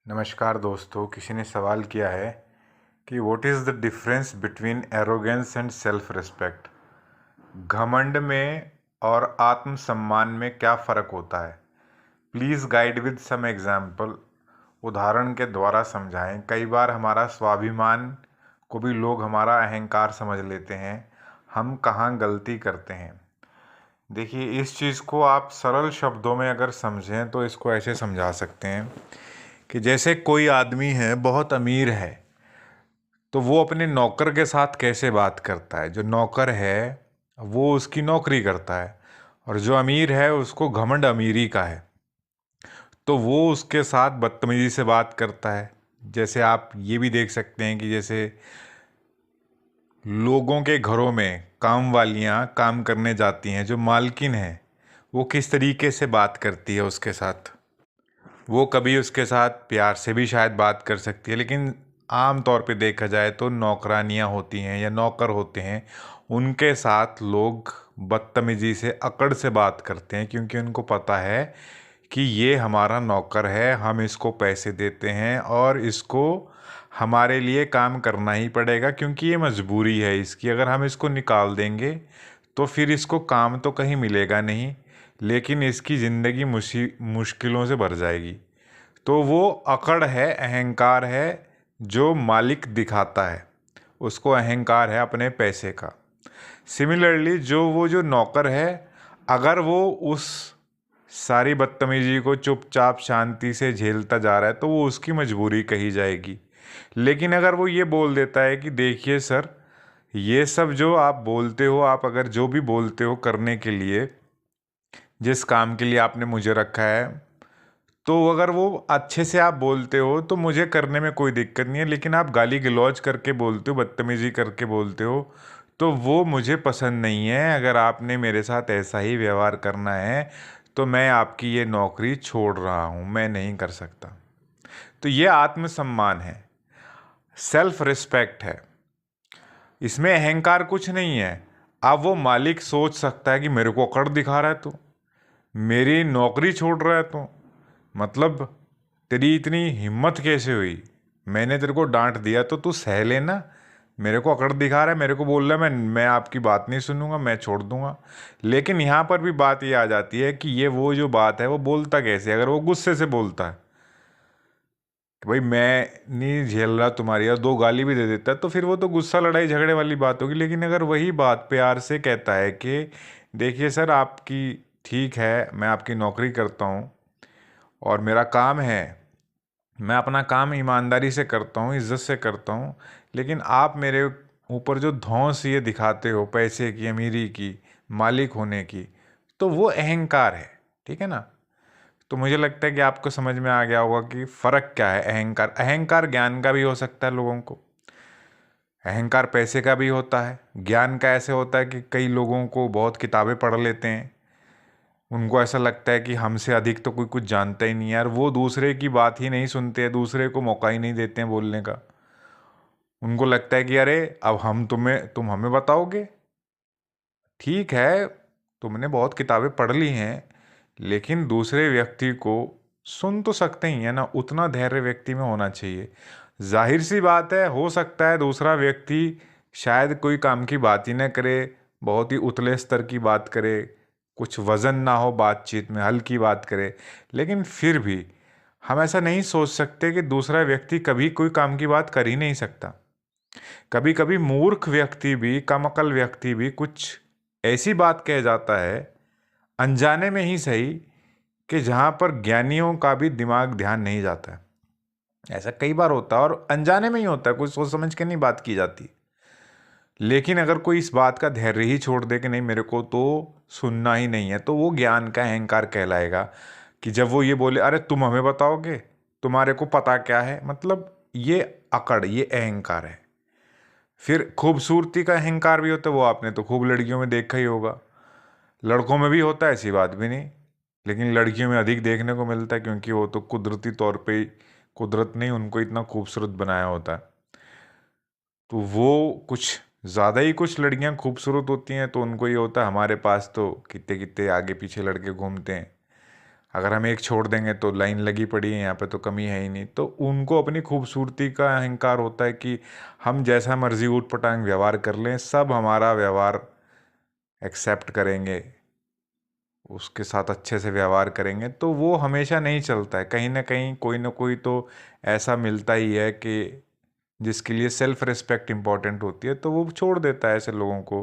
नमस्कार दोस्तों। किसी ने सवाल किया है कि what is the difference between arrogance and self respect. घमंड में और आत्मसम्मान में क्या फ़र्क होता है? Please guide with some example. उदाहरण के द्वारा समझाएं। कई बार हमारा स्वाभिमान को भी लोग हमारा अहंकार समझ लेते हैं। हम कहाँ गलती करते हैं? देखिए, इस चीज़ को आप सरल शब्दों में अगर समझें तो इसको ऐसे समझा सकते हैं कि जैसे कोई आदमी है, बहुत अमीर है, तो वो अपने नौकर के साथ कैसे बात करता है। जो नौकर है वो उसकी नौकरी करता है, और जो अमीर है उसको घमंड अमीरी का है, तो वो उसके साथ बदतमीजी से बात करता है। जैसे आप ये भी देख सकते हैं कि जैसे लोगों के घरों में काम वालियाँ काम करने जाती हैं, जो मालकिन है वो किस तरीके से बात करती है उसके साथ। वो कभी उसके साथ प्यार से भी शायद बात कर सकती है, लेकिन आम तौर पे देखा जाए तो नौकरानियाँ होती हैं या नौकर होते हैं, उनके साथ लोग बदतमीजी से अकड़ से बात करते हैं, क्योंकि उनको पता है कि ये हमारा नौकर है, हम इसको पैसे देते हैं और इसको हमारे लिए काम करना ही पड़ेगा, क्योंकि ये मजबूरी है इसकी। अगर हम इसको निकाल देंगे तो फिर इसको काम तो कहीं मिलेगा नहीं, लेकिन इसकी ज़िंदगी मुश्किलों से भर जाएगी। तो वो अकड़ है, अहंकार है, जो मालिक दिखाता है, उसको अहंकार है अपने पैसे का। सिमिलरली जो नौकर है, अगर वो उस सारी बदतमीजी को चुपचाप शांति से झेलता जा रहा है तो वो उसकी मजबूरी कही जाएगी। लेकिन अगर वो ये बोल देता है कि देखिए सर, ये सब जो आप बोलते हो, आप अगर जो भी बोलते हो करने के लिए, जिस काम के लिए आपने मुझे रखा है, तो अगर वो अच्छे से आप बोलते हो तो मुझे करने में कोई दिक्कत नहीं है, लेकिन आप गाली गलौज करके बोलते हो, बदतमीजी करके बोलते हो, तो वो मुझे पसंद नहीं है। अगर आपने मेरे साथ ऐसा ही व्यवहार करना है तो मैं आपकी ये नौकरी छोड़ रहा हूँ, मैं नहीं कर सकता। तो ये आत्मसम्मान है, सेल्फ रिस्पेक्ट है। इसमें अहंकार कुछ नहीं है। अब वो मालिक सोच सकता है कि मेरे को अकड़ दिखा रहा है तू, मेरी नौकरी छोड़ रहा है तू, मतलब तेरी इतनी हिम्मत कैसे हुई? मैंने तेरे को डांट दिया तो तू सह लेना, मेरे को अकड़ दिखा रहा है, मेरे को बोल रहा है मैं आपकी बात नहीं सुनूंगा, मैं छोड़ दूंगा। लेकिन यहाँ पर भी बात ये आ जाती है कि ये वो जो बात है वो बोलता कैसे? अगर वो गुस्से से बोलता है कि भाई मैं नहीं झेल रहा तुम्हारी, और दो गाली भी दे देता है, तो फिर वो तो गुस्सा लड़ाई झगड़े वाली बात होगी। लेकिन अगर वही बात प्यार से कहता है कि देखिए सर, आपकी ठीक है, मैं आपकी नौकरी करता हूँ और मेरा काम है, मैं अपना काम ईमानदारी से करता हूँ, इज्जत से करता हूँ, लेकिन आप मेरे ऊपर जो धौंस ये दिखाते हो पैसे की, अमीरी की, मालिक होने की, तो वो अहंकार है। ठीक है ना? तो मुझे लगता है कि आपको समझ में आ गया होगा कि फ़र्क क्या है। अहंकार, अहंकार ज्ञान का भी हो सकता है लोगों को, अहंकार पैसे का भी होता है। ज्ञान का ऐसे होता है कि कई लोगों को बहुत किताबें पढ़ लेते हैं, उनको ऐसा लगता है कि हमसे अधिक तो कोई कुछ जानता ही नहीं है यार, वो दूसरे की बात ही नहीं सुनते हैं, दूसरे को मौका ही नहीं देते हैं बोलने का। उनको लगता है कि अरे अब तुम हमें बताओगे। ठीक है, तुमने बहुत किताबें पढ़ ली हैं, लेकिन दूसरे व्यक्ति को सुन तो सकते ही है ना, उतना धैर्य व्यक्ति में होना चाहिए। जाहिर सी बात है, हो सकता है दूसरा व्यक्ति शायद कोई काम की बात ही ना करे, बहुत ही उतले स्तर की बात करे, कुछ वजन ना हो बातचीत में, हल्की बात करे, लेकिन फिर भी हम ऐसा नहीं सोच सकते कि दूसरा व्यक्ति कभी कोई काम की बात कर ही नहीं सकता। कभी कभी मूर्ख व्यक्ति भी, कम अकल व्यक्ति भी कुछ ऐसी बात कह जाता है, अनजाने में ही सही, कि जहाँ पर ज्ञानियों का भी दिमाग ध्यान नहीं जाता है। ऐसा कई बार होता है, और अनजाने में ही होता है, कुछ सोच समझ के नहीं बात की जाती। लेकिन अगर कोई इस बात का धैर्य ही छोड़ दे कि नहीं, मेरे को तो सुनना ही नहीं है, तो वो ज्ञान का अहंकार कहलाएगा। कि जब वो ये बोले अरे तुम हमें बताओगे, तुम्हारे को पता क्या है, मतलब ये अकड़, ये अहंकार है। फिर खूबसूरती का अहंकार भी होता है, वो आपने तो खूब लड़कियों में देखा ही होगा। लड़कों में भी होता है, ऐसी बात भी नहीं, लेकिन लड़कियों में अधिक देखने को मिलता है, क्योंकि वो तो कुदरती तौर पे ही, कुदरत ने उनको इतना खूबसूरत बनाया होता है। तो वो कुछ ज़्यादा ही कुछ लड़कियां खूबसूरत होती हैं, तो उनको ये होता है हमारे पास तो कितने कितने आगे पीछे लड़के घूमते हैं, अगर हम एक छोड़ देंगे तो लाइन लगी पड़ी है, यहाँ पे तो कमी है ही नहीं। तो उनको अपनी खूबसूरती का अहंकार होता है कि हम जैसा मर्जी ऊट पटांग व्यवहार कर लें, सब हमारा व्यवहार एक्सेप्ट करेंगे, उसके साथ अच्छे से व्यवहार करेंगे। तो वो हमेशा नहीं चलता है, कहीं ना कोई तो ऐसा मिलता ही है कि जिसके लिए सेल्फ रिस्पेक्ट इम्पॉर्टेंट होती है, तो वो छोड़ देता है ऐसे लोगों को।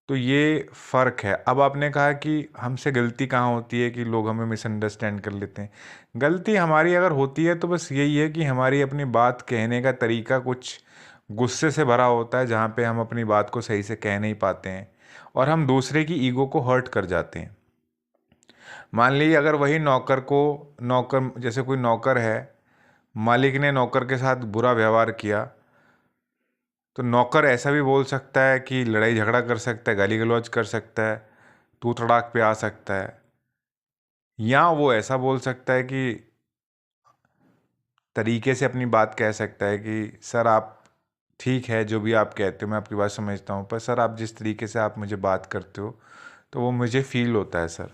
तो ये फ़र्क है। अब आपने कहा कि हमसे गलती कहाँ होती है कि लोग हमें मिसअंडरस्टैंड कर लेते हैं। गलती हमारी अगर होती है तो बस यही है कि हमारी अपनी बात कहने का तरीका कुछ गुस्से से भरा होता है, जहाँ पे हम अपनी बात को सही से कह नहीं पाते हैं और हम दूसरे की ईगो को हर्ट कर जाते हैं। मान लीजिए अगर वही नौकर जैसे कोई नौकर है, मालिक ने नौकर के साथ बुरा व्यवहार किया, तो नौकर ऐसा भी बोल सकता है कि लड़ाई झगड़ा कर सकता है, गाली गलौज कर सकता है, तू तड़ाक पे आ सकता है। या वो ऐसा बोल सकता है कि तरीके से अपनी बात कह सकता है कि सर आप ठीक है, जो भी आप कहते हो मैं आपकी बात समझता हूँ, पर सर आप जिस तरीके से आप मुझे बात करते हो तो वो मुझे फील होता है सर।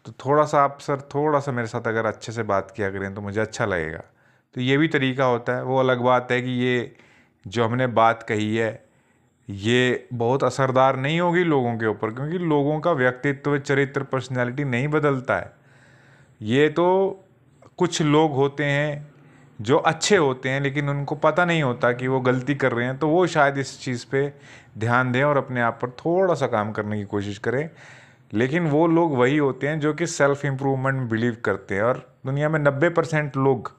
तो थोड़ा सा आप सर थोड़ा सा मेरे साथ अगर अच्छे से बात किया करें तो मुझे अच्छा लगेगा। तो ये भी तरीका होता है। वो अलग बात है कि ये जो हमने बात कही है ये बहुत असरदार नहीं होगी लोगों के ऊपर, क्योंकि लोगों का व्यक्तित्व, चरित्र, पर्सनैलिटी नहीं बदलता है। ये तो कुछ लोग होते हैं जो अच्छे होते हैं लेकिन उनको पता नहीं होता कि वो गलती कर रहे हैं, तो वो शायद इस चीज़ पे ध्यान दें और अपने आप पर थोड़ा सा काम करने की कोशिश करें। लेकिन वो लोग वही होते हैं जो कि सेल्फ इम्प्रूवमेंट में बिलीव करते हैं, और दुनिया में 90% लोग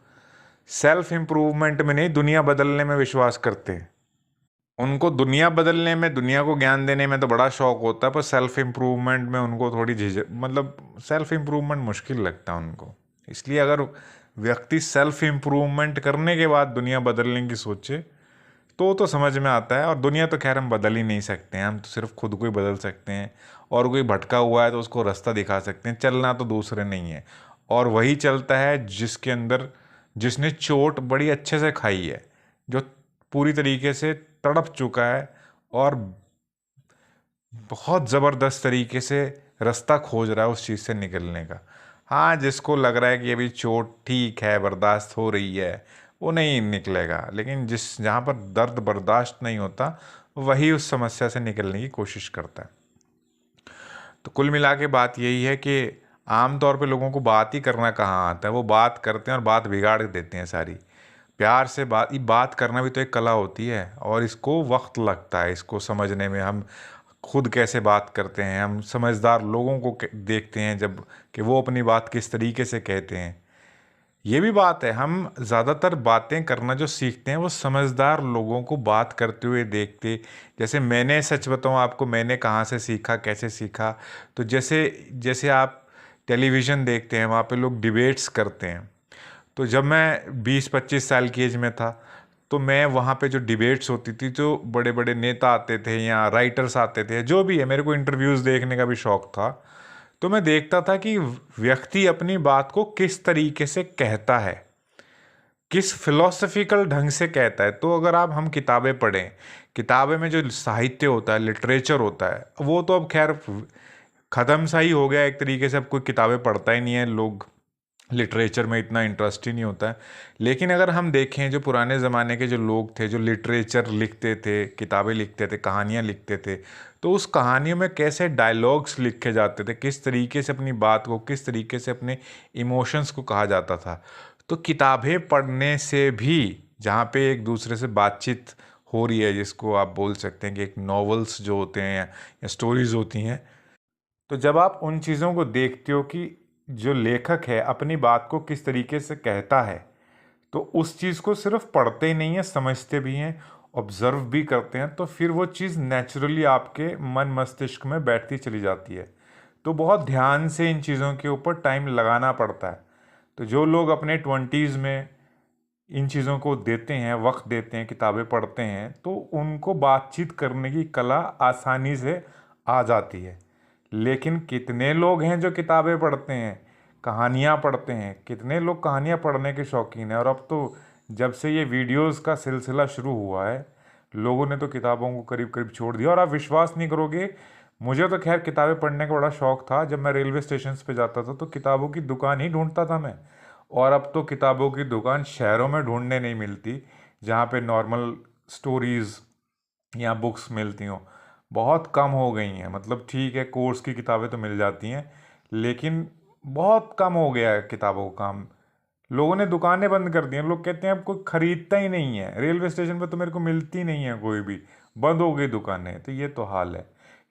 सेल्फ इम्प्रूवमेंट में नहीं, दुनिया बदलने में विश्वास करते हैं। उनको दुनिया बदलने में, दुनिया को ज्ञान देने में तो बड़ा शौक होता है, पर सेल्फ इम्प्रूवमेंट में उनको थोड़ी झिझक, मतलब सेल्फ इम्प्रूवमेंट मुश्किल लगता है उनको। इसलिए अगर व्यक्ति सेल्फ इम्प्रूवमेंट करने के बाद दुनिया बदलने की सोचे तो समझ में आता है। और दुनिया तो खैर हम बदल ही नहीं सकते हैं, हम तो सिर्फ खुद को ही बदल सकते हैं। और कोई भटका हुआ है तो उसको रास्ता दिखा सकते हैं, चलना तो दूसरे नहीं है। और वही चलता है जिसके अंदर, जिसने चोट बड़ी अच्छे से खाई है, जो पूरी तरीके से तड़प चुका है और बहुत ज़बरदस्त तरीके से रास्ता खोज रहा है उस चीज़ से निकलने का। हाँ, जिसको लग रहा है कि अभी चोट ठीक है, बर्दाश्त हो रही है, वो नहीं निकलेगा। लेकिन जहाँ पर दर्द बर्दाश्त नहीं होता, वही उस समस्या से निकलने की कोशिश करता है। तो कुल मिला के बात यही है कि आम तौर पे लोगों को बात ही करना कहाँ आता है। वो बात करते हैं और बात बिगाड़ देते हैं सारी। प्यार से बात करना भी तो एक कला होती है, और इसको वक्त लगता है इसको समझने में। हम खुद कैसे बात करते हैं, हम समझदार लोगों को देखते हैं जब कि वो अपनी बात किस तरीके से कहते हैं। ये भी बात है, हम ज़्यादातर बातें करना जो सीखते हैं वो समझदार लोगों को बात करते हुए देखते। जैसे मैंने, सच बताऊँ आपको, मैंने कहाँ से सीखा, कैसे सीखा, तो जैसे जैसे आप टेलीविज़न देखते हैं, वहाँ पे लोग डिबेट्स करते हैं। तो जब मैं 20-25 साल की एज में था, तो मैं वहाँ पे जो डिबेट्स होती थी, जो बड़े बड़े नेता आते थे या राइटर्स आते थे, जो भी है, मेरे को इंटरव्यूज़ देखने का भी शौक़ था। तो मैं देखता था कि व्यक्ति अपनी बात को किस तरीके से कहता है, किस फिलोसफिकल ढंग से कहता है। तो अगर आप हम किताबें पढ़ें, किताबें में जो साहित्य होता है, लिटरेचर होता है, वो तो अब खैर ख़त्म सा ही हो गया एक तरीके से। अब कोई किताबें पढ़ता ही नहीं है, लोग लिटरेचर में इतना इंटरेस्ट ही नहीं होता है। लेकिन अगर हम देखें, जो पुराने ज़माने के जो लोग थे, जो लिटरेचर लिखते थे, किताबें लिखते थे, कहानियाँ लिखते थे, तो उस कहानियों में कैसे डायलॉग्स लिखे जाते थे, किस तरीके से अपनी बात को, किस तरीके से अपने इमोशंस को कहा जाता था। तो किताबें पढ़ने से भी, जहाँ पे एक दूसरे से बातचीत हो रही है, जिसको आप बोल सकते हैं कि एक नॉवेल्स जो होते हैं या स्टोरीज होती हैं, तो जब आप उन चीज़ों को देखते हो कि जो लेखक है अपनी बात को किस तरीके से कहता है, तो उस चीज़ को सिर्फ पढ़ते ही नहीं है, समझते भी हैं, ऑब्ज़र्व भी करते हैं, तो फिर वो चीज़ नेचुरली आपके मन मस्तिष्क में बैठती चली जाती है। तो बहुत ध्यान से इन चीज़ों के ऊपर टाइम लगाना पड़ता है। तो जो लोग अपने 20s में इन चीज़ों को देते हैं, वक्त देते हैं, किताबें पढ़ते हैं, तो उनको बातचीत करने की कला आसानी से आ जाती है। लेकिन कितने लोग हैं जो किताबें पढ़ते हैं, कहानियाँ पढ़ते हैं, कितने लोग कहानियाँ पढ़ने के शौकीन हैं। और अब तो जब से ये वीडियोस का सिलसिला शुरू हुआ है, लोगों ने तो किताबों को करीब करीब छोड़ दिया। और आप विश्वास नहीं करोगे, मुझे तो खैर किताबें पढ़ने का बड़ा शौक था। जब मैं रेलवे स्टेशन पे जाता था तो किताबों की दुकान ही ढूंढता था मैं। और अब तो किताबों की दुकान शहरों में ढूंढने नहीं मिलती, जहाँ पे नॉर्मल स्टोरीज़ या बुक्स मिलती हों। बहुत कम हो गई हैं। मतलब ठीक है, कोर्स की किताबें तो मिल जाती हैं, लेकिन बहुत कम हो गया है किताबों का काम। लोगों ने दुकानें बंद कर दी हैं। लोग कहते हैं अब कोई खरीदता ही नहीं है, रेलवे स्टेशन पर तो मेरे को मिलती नहीं है कोई भी, बंद हो गई दुकानें। तो ये तो हाल है।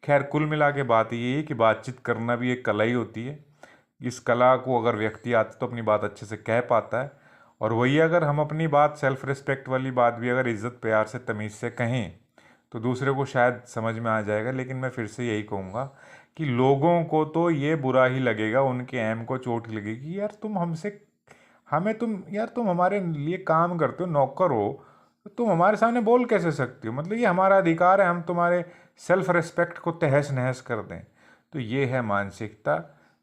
खैर, कुल मिला के बात ये है कि बातचीत करना भी एक कला ही होती है। इस कला को अगर व्यक्ति आता तो अपनी बात अच्छे से कह पाता है। और वही अगर हम अपनी बात, सेल्फ रिस्पेक्ट वाली बात भी अगर इज्जत प्यार से तमीज़ से कहें तो दूसरे को शायद समझ में आ जाएगा। लेकिन मैं फिर से यही कहूँगा कि लोगों को तो ये बुरा ही लगेगा, उनके अहम को चोट लगेगी। यार तुम हमसे, हमें तुम, यार तुम हमारे लिए काम करते हो, नौकर हो, तो तुम हमारे सामने बोल कैसे सकते हो? मतलब ये हमारा अधिकार है, हम तुम्हारे सेल्फ रिस्पेक्ट को तहस नहस कर दें? तो ये है मानसिकता।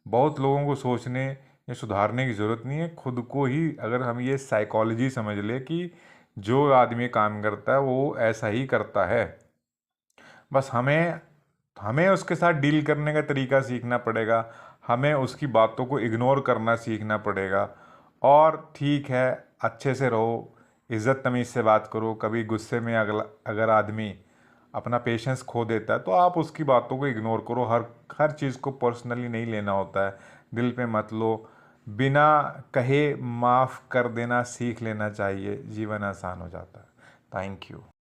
बहुत लोगों को सोचने या सुधारने की ज़रूरत नहीं है। खुद को ही अगर हम ये साइकोलॉजी समझ ले कि जो आदमी काम करता है वो ऐसा ही करता है, बस हमें हमें उसके साथ डील करने का तरीका सीखना पड़ेगा। हमें उसकी बातों को इग्नोर करना सीखना पड़ेगा। और ठीक है, अच्छे से रहो, इज़्ज़त तमीज़ से बात करो। कभी गुस्से में अगला अगर आदमी अपना पेशेंस खो देता है तो आप उसकी बातों को इग्नोर करो। हर हर चीज़ को पर्सनली नहीं लेना होता है, दिल पे मत लो। बिना कहे माफ़ कर देना सीख लेना चाहिए, जीवन आसान हो जाता है। Thank you.